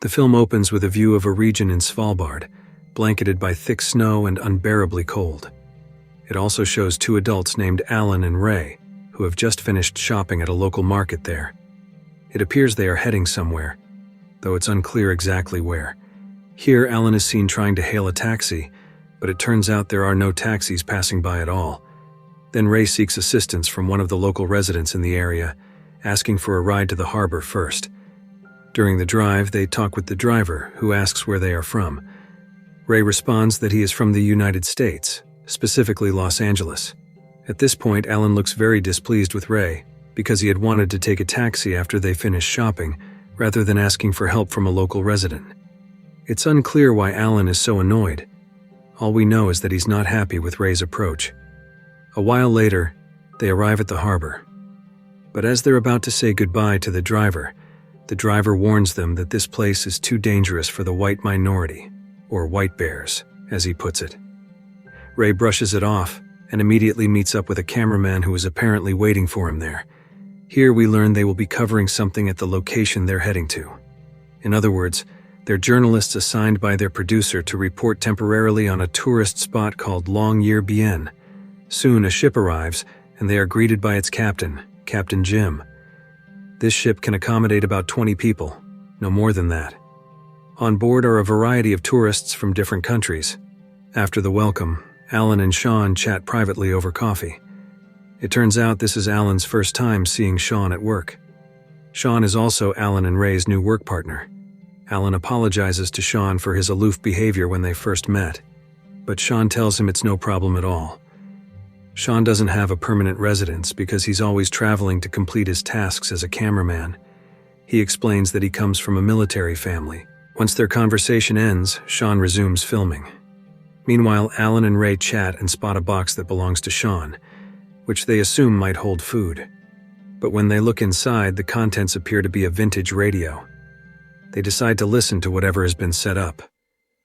The film opens with a view of a region in Svalbard, blanketed by thick snow and unbearably cold. It also shows two adults named Alan and Ray, who have just finished shopping at a local market there. It appears they are heading somewhere, though it's unclear exactly where. Here, Alan is seen trying to hail a taxi, but it turns out there are no taxis passing by at all. Then Ray seeks assistance from one of the local residents in the area, asking for a ride to the harbor first. During the drive, they talk with the driver, who asks where they are from. Ray responds that he is from the United States, specifically Los Angeles. At this point, Alan looks very displeased with Ray, because he had wanted to take a taxi after they finished shopping, rather than asking for help from a local resident. It's unclear why Alan is so annoyed. All we know is that he's not happy with Ray's approach. A while later, they arrive at the harbor. But as they're about to say goodbye to the driver warns them that this place is too dangerous for the white minority, or white bears, as he puts it. Ray brushes it off and immediately meets up with a cameraman who is apparently waiting for him there. Here we learn they will be covering something at the location they're heading to. In other words, they're journalists assigned by their producer to report temporarily on a tourist spot called Long Year Bien. Soon a ship arrives, and they are greeted by its captain, Captain Jim. This ship can accommodate about 20 people, no more than that. On board are a variety of tourists from different countries. After the welcome, Alan and Sean chat privately over coffee. It turns out this is Alan's first time seeing Sean at work. Sean is also Alan and Ray's new work partner. Alan apologizes to Sean for his aloof behavior when they first met, but Sean tells him it's no problem at all. Sean doesn't have a permanent residence because he's always traveling to complete his tasks as a cameraman. He explains that he comes from a military family. Once their conversation ends, Sean resumes filming. Meanwhile, Alan and Ray chat and spot a box that belongs to Sean, which they assume might hold food. But when they look inside, the contents appear to be a vintage radio. They decide to listen to whatever has been set up.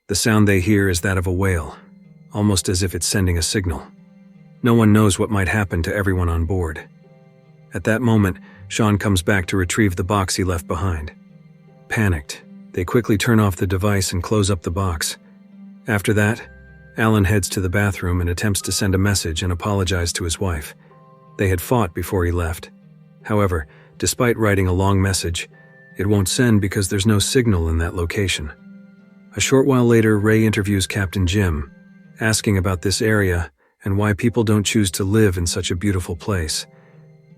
The sound they hear is that of a whale, almost as if it's sending a signal. No one knows what might happen to everyone on board. At that moment, Sean comes back to retrieve the box he left behind. Panicked, they quickly turn off the device and close up the box. After that, Alan heads to the bathroom and attempts to send a message and apologize to his wife. They had fought before he left. However, despite writing a long message, it won't send because there's no signal in that location. A short while later, Ray interviews Captain Jim, asking about this area and why people don't choose to live in such a beautiful place.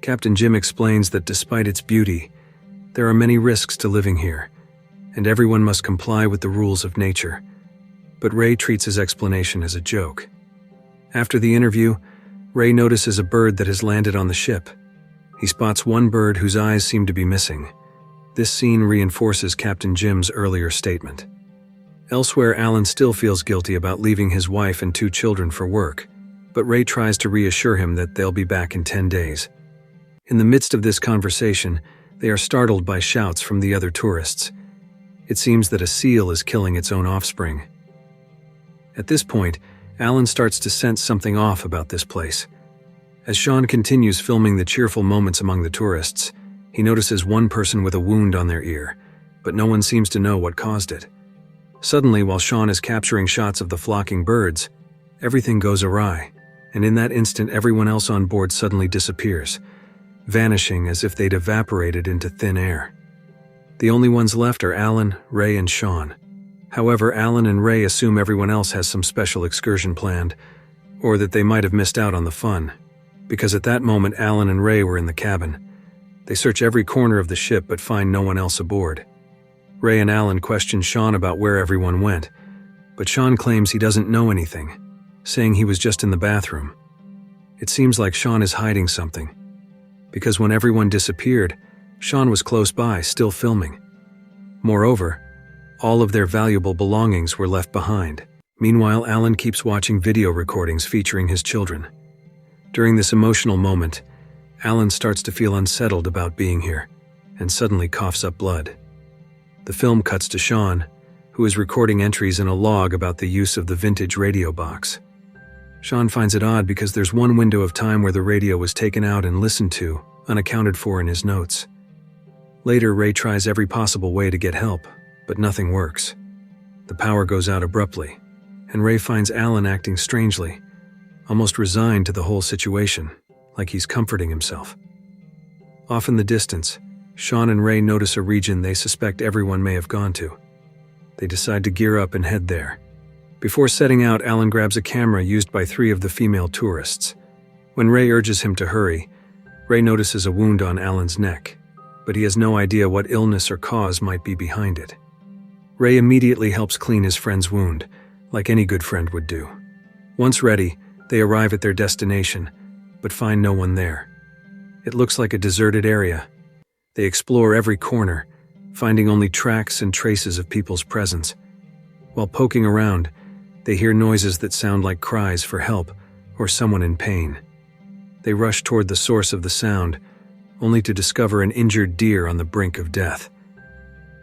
Captain Jim explains that despite its beauty, there are many risks to living here, and everyone must comply with the rules of nature. But Ray treats his explanation as a joke. After the interview, Ray notices a bird that has landed on the ship. He spots one bird whose eyes seem to be missing. This scene reinforces Captain Jim's earlier statement. Elsewhere, Alan still feels guilty about leaving his wife and 2 children for work, but Ray tries to reassure him that they'll be back in 10 days. In the midst of this conversation, they are startled by shouts from the other tourists. It seems that a seal is killing its own offspring. At this point, Alan starts to sense something off about this place. As Sean continues filming the cheerful moments among the tourists, he notices one person with a wound on their ear, but no one seems to know what caused it. Suddenly, while Sean is capturing shots of the flocking birds, everything goes awry, and in that instant everyone else on board suddenly disappears, vanishing as if they'd evaporated into thin air. The only ones left are Alan, Ray, and Sean. However, Alan and Ray assume everyone else has some special excursion planned, or that they might have missed out on the fun, because at that moment Alan and Ray were in the cabin. They search every corner of the ship but find no one else aboard. Ray and Alan question Sean about where everyone went, but Sean claims he doesn't know anything, saying he was just in the bathroom. It seems like Sean is hiding something, because when everyone disappeared, Sean was close by, still filming. Moreover, all of their valuable belongings were left behind. Meanwhile, Alan keeps watching video recordings featuring his children. During this emotional moment, Alan starts to feel unsettled about being here, and suddenly coughs up blood. The film cuts to Sean, who is recording entries in a log about the use of the vintage radio box. Sean finds it odd because there's one window of time where the radio was taken out and listened to, unaccounted for in his notes. Later, Ray tries every possible way to get help, but nothing works. The power goes out abruptly, and Ray finds Alan acting strangely, almost resigned to the whole situation, like he's comforting himself. Off in the distance, Sean and Ray notice a region they suspect everyone may have gone to. They decide to gear up and head there. Before setting out, Alan grabs a camera used by 3 of the female tourists. When Ray urges him to hurry, Ray notices a wound on Alan's neck, but he has no idea what illness or cause might be behind it. Ray immediately helps clean his friend's wound, like any good friend would do. Once ready, they arrive at their destination, but find no one there. It looks like a deserted area. They explore every corner, finding only tracks and traces of people's presence. While poking around, they hear noises that sound like cries for help or someone in pain. They rush toward the source of the sound, only to discover an injured deer on the brink of death.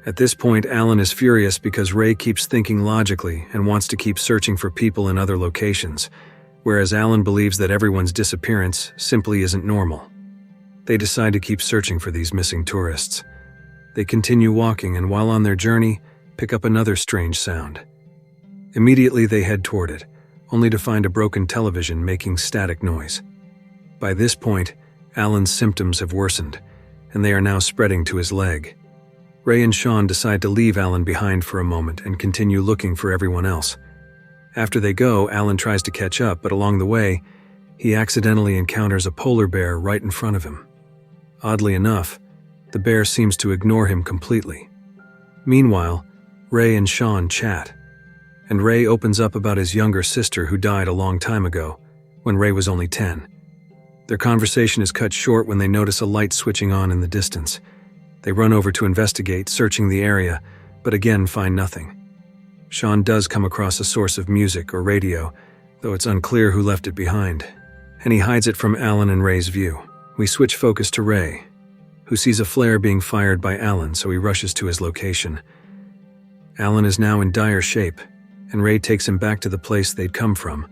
At this point, Alan is furious because Ray keeps thinking logically and wants to keep searching for people in other locations, whereas Alan believes that everyone's disappearance simply isn't normal. They decide to keep searching for these missing tourists. They continue walking, and while on their journey, pick up another strange sound. Immediately they head toward it, only to find a broken television making static noise. By this point, Alan's symptoms have worsened, and they are now spreading to his leg. Ray and Sean decide to leave Alan behind for a moment and continue looking for everyone else. After they go, Alan tries to catch up, but along the way, he accidentally encounters a polar bear right in front of him. Oddly enough, the bear seems to ignore him completely. Meanwhile, Ray and Sean chat, and Ray opens up about his younger sister who died a long time ago, when Ray was only 10. Their conversation is cut short when they notice a light switching on in the distance. They run over to investigate, searching the area, but again find nothing. Sean does come across a source of music or radio, though it's unclear who left it behind, and he hides it from Alan and Ray's view. We switch focus to Ray, who sees a flare being fired by Alan, so he rushes to his location. Alan is now in dire shape, and Ray takes him back to the place they'd come from.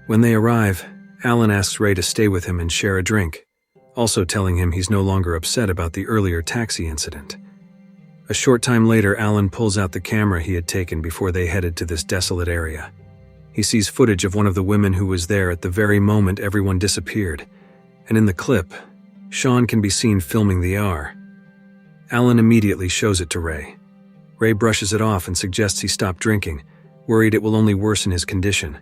When they arrive, Alan asks Ray to stay with him and share a drink, also telling him he's no longer upset about the earlier taxi incident. A short time later, Alan pulls out the camera he had taken before they headed to this desolate area. He sees footage of one of the women who was there at the very moment everyone disappeared, and in the clip, Sean can be seen filming the AR. Alan immediately shows it to Ray. Ray brushes it off and suggests he stop drinking, worried it will only worsen his condition.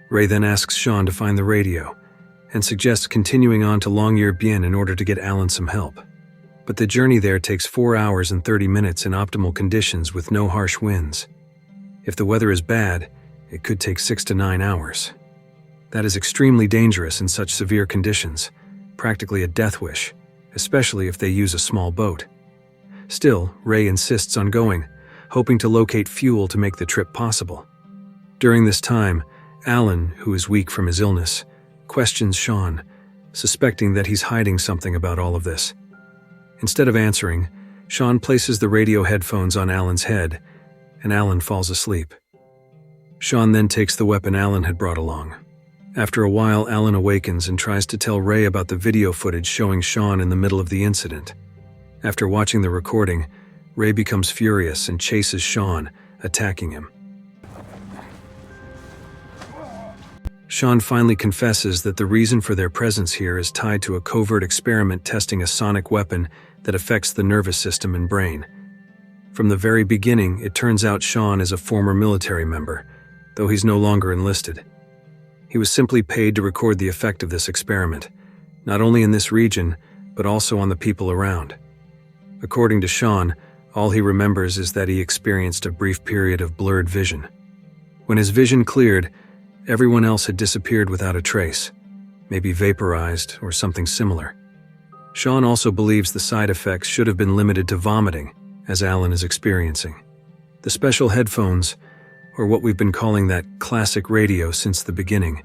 Ray then asks Sean to find the radio, and suggests continuing on to Longyearbyen in order to get Alan some help. But the journey there takes 4 hours and 30 minutes in optimal conditions with no harsh winds. If the weather is bad, it could take 6 to 9 hours. That is extremely dangerous in such severe conditions, practically a death wish, especially if they use a small boat. Still, Ray insists on going, hoping to locate fuel to make the trip possible. During this time, Alan, who is weak from his illness, questions Sean, suspecting that he's hiding something about all of this. Instead of answering, Sean places the radio headphones on Alan's head, and Alan falls asleep. Sean then takes the weapon Alan had brought along. After a while, Alan awakens and tries to tell Ray about the video footage showing Sean in the middle of the incident. After watching the recording, Ray becomes furious and chases Sean, attacking him. Sean finally confesses that the reason for their presence here is tied to a covert experiment testing a sonic weapon that affects the nervous system and brain. From the very beginning, it turns out Sean is a former military member, though he's no longer enlisted. He was simply paid to record the effect of this experiment, not only in this region, but also on the people around. According to Sean, all he remembers is that he experienced a brief period of blurred vision. When his vision cleared, everyone else had disappeared without a trace, maybe vaporized or something similar. Sean also believes the side effects should have been limited to vomiting, as Alan is experiencing. The special headphones, or what we've been calling that classic radio since the beginning,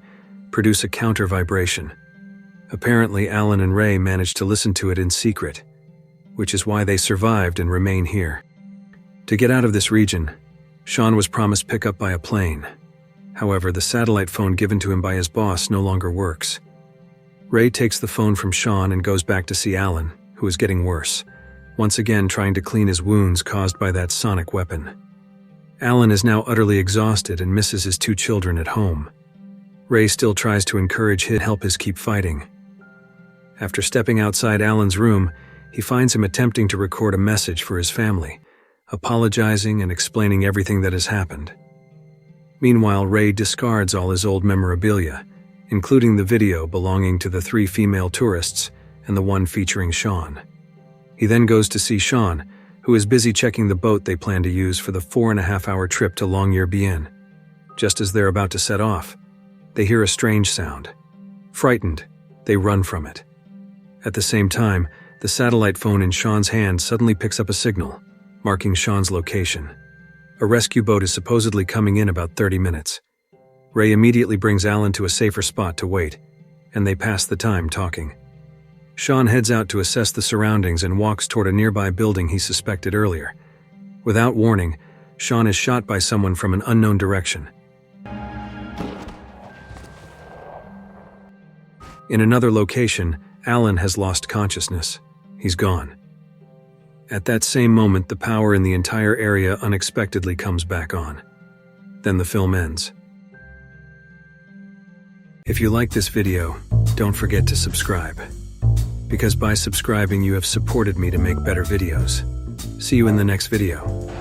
produce a counter vibration. Apparently, Alan and Ray managed to listen to it in secret, which is why they survived and remain here. To get out of this region, Sean was promised pickup by a plane. However, the satellite phone given to him by his boss no longer works. Ray takes the phone from Sean and goes back to see Alan, who is getting worse. once again trying to clean his wounds caused by that sonic weapon. Alan is now utterly exhausted and misses his 2 children at home. Ray still tries to encourage him to help us keep fighting. After stepping outside Alan's room, he finds him attempting to record a message for his family, apologizing and explaining everything that has happened. Meanwhile, Ray discards all his old memorabilia, including the video belonging to the 3 female tourists and the one featuring Sean. He then goes to see Sean, who is busy checking the boat they plan to use for the 4.5-hour trip to Longyearbyen. Just as they're about to set off, they hear a strange sound. Frightened, they run from it. At the same time, the satellite phone in Sean's hand suddenly picks up a signal, marking Sean's location. A rescue boat is supposedly coming in about 30 minutes. Ray immediately brings Alan to a safer spot to wait, and they pass the time talking. Sean heads out to assess the surroundings and walks toward a nearby building he suspected earlier. Without warning, Sean is shot by someone from an unknown direction. In another location, Alan has lost consciousness. He's gone. At that same moment, the power in the entire area unexpectedly comes back on. Then the film ends. If you like this video, don't forget to subscribe. Because by subscribing, you have supported me to make better videos. See you in the next video.